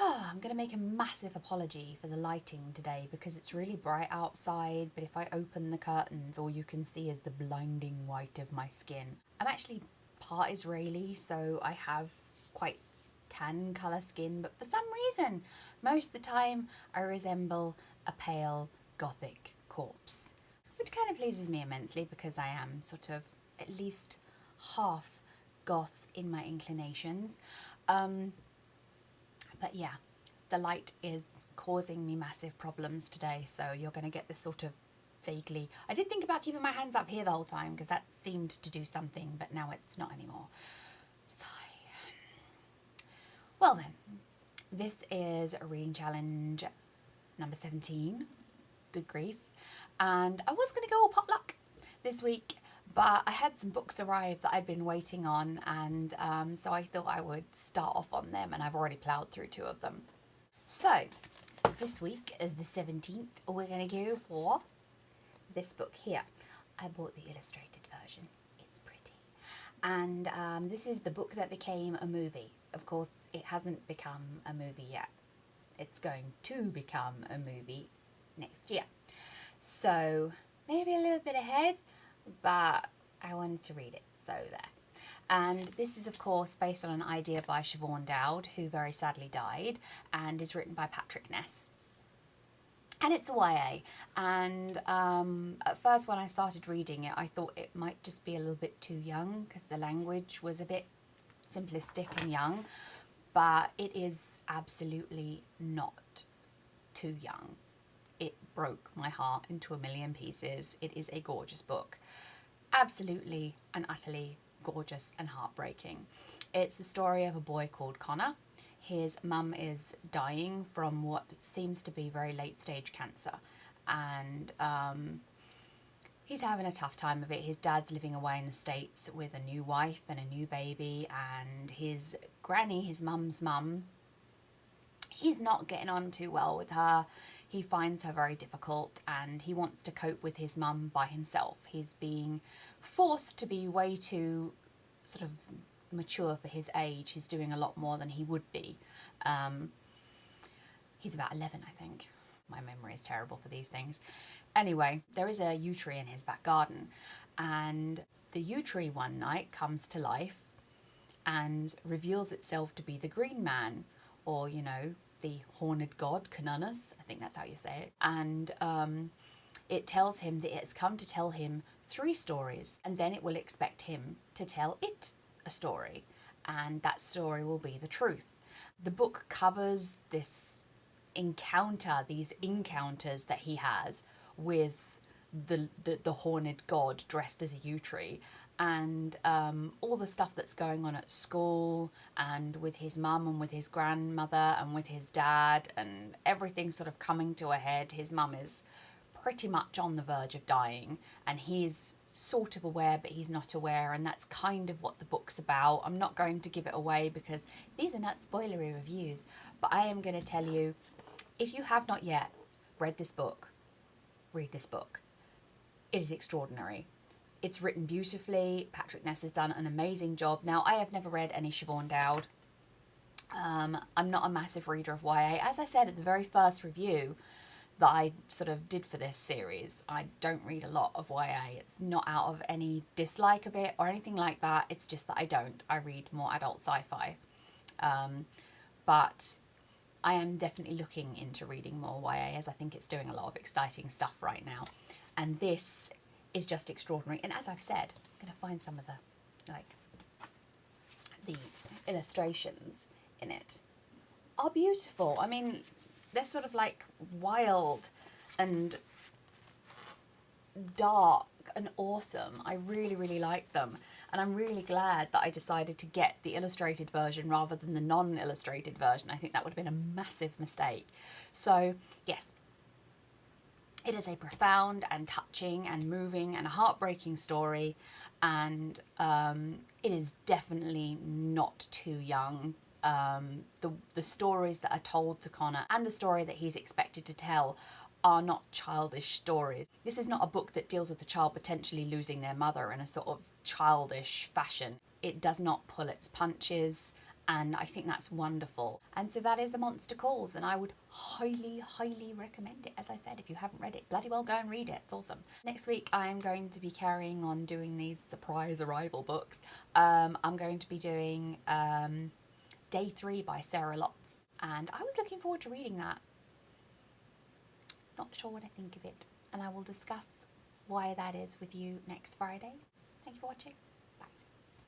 I'm going to make a massive apology for the lighting today because it's really bright outside, but if I open the curtains, all you can see is the blinding white of my skin. I'm actually part Israeli, so I have quite tan colour skin, but for some reason, most of the time, I resemble a pale gothic corpse, which kind of pleases me immensely because I am sort of at least half goth in my inclinations. But yeah, the light is causing me massive problems today, so you're going to get this sort of vaguely... I did think about keeping my hands up here the whole time because that seemed to do something, but now it's not anymore. Sigh. Well then, this is a reading challenge number 17. Good grief. And I was going to go all potluck this week, but I had some books arrive that I'd been waiting on, and so I thought I would start off on them, and I've already ploughed through 2 of them. So, this week, the 17th, we're going to go for this book here. I bought the illustrated version. It's pretty. And this is the book that became a movie. Of course, it hasn't become a movie yet. It's going to become a movie next year. So, maybe a little bit ahead, but I wanted to read it, so there. And this is, of course, based on an idea by Siobhan Dowd, who very sadly died, and is written by Patrick Ness. And it's a YA, and at first when I started reading it, I thought it might just be a little bit too young, because the language was a bit simplistic and young, but it is absolutely not too young. It broke my heart into a million pieces. It is a gorgeous book. Absolutely and utterly gorgeous and heartbreaking. It's the story of a boy called Conor. His mum is dying from what seems to be very late stage cancer, and he's having a tough time of it. His dad's living away in the States with a new wife and a new baby, and his granny, his mum's mum, he's not getting on too well with her. He finds her very difficult, and he wants to cope with his mum by himself. He's being forced to be way too sort of mature for his age. He's doing a lot more than he would be. He's about 11, I think. My memory is terrible for these things. Anyway, there is a yew tree in his back garden, and the yew tree one night comes to life and reveals itself to be the Green Man, or, you know, the horned god, Cernunnos, I think that's how you say it. And it tells him that it's come to tell him 3 stories, and then it will expect him to tell it a story, and that story will be the truth. The book covers this encounter, these encounters that he has with the horned god dressed as a yew tree, and all the stuff that's going on at school and with his mum and with his grandmother and with his dad, and everything sort of coming to a head. His mum is pretty much on the verge of dying, and he's sort of aware but he's not aware, and that's kind of what the book's about. I'm not going to give it away because these are not spoilery reviews, but I am going to tell you, if you have not yet read this book, read this book. It is extraordinary. It's written beautifully. Patrick Ness has done an amazing job. Now, I have never read any Siobhan Dowd. I'm not a massive reader of YA. As I said at the very first review that I sort of did for this series, I don't read a lot of YA. It's not out of any dislike of it or anything like that. It's just that I don't. I read more adult sci-fi. But I am definitely looking into reading more YA, as I think it's doing a lot of exciting stuff right now. And this is just extraordinary. And as I've said, I'm going to find some of the illustrations in it are beautiful. I mean, they're sort of like wild and dark and awesome. I really, really like them. And I'm really glad that I decided to get the illustrated version rather than the non-illustrated version. I think that would have been a massive mistake. So, yes, it is a profound and touching and moving and heartbreaking story, and it is definitely not too young. The stories that are told to Conor and the story that he's expected to tell are not childish stories. This is not a book that deals with a child potentially losing their mother in a sort of childish fashion. It does not pull its punches, and I think that's wonderful. And so that is The Monster Calls, and I would highly recommend it. As I said, if you haven't read it, bloody well go and read it. It's awesome. Next week I'm going to be carrying on doing these surprise arrival books. I'm going to be doing Day 3 by Sarah Lotz, and I was looking forward to reading that. Not sure what I think of it, and I will discuss why that is with you next Friday. Thank you for watching.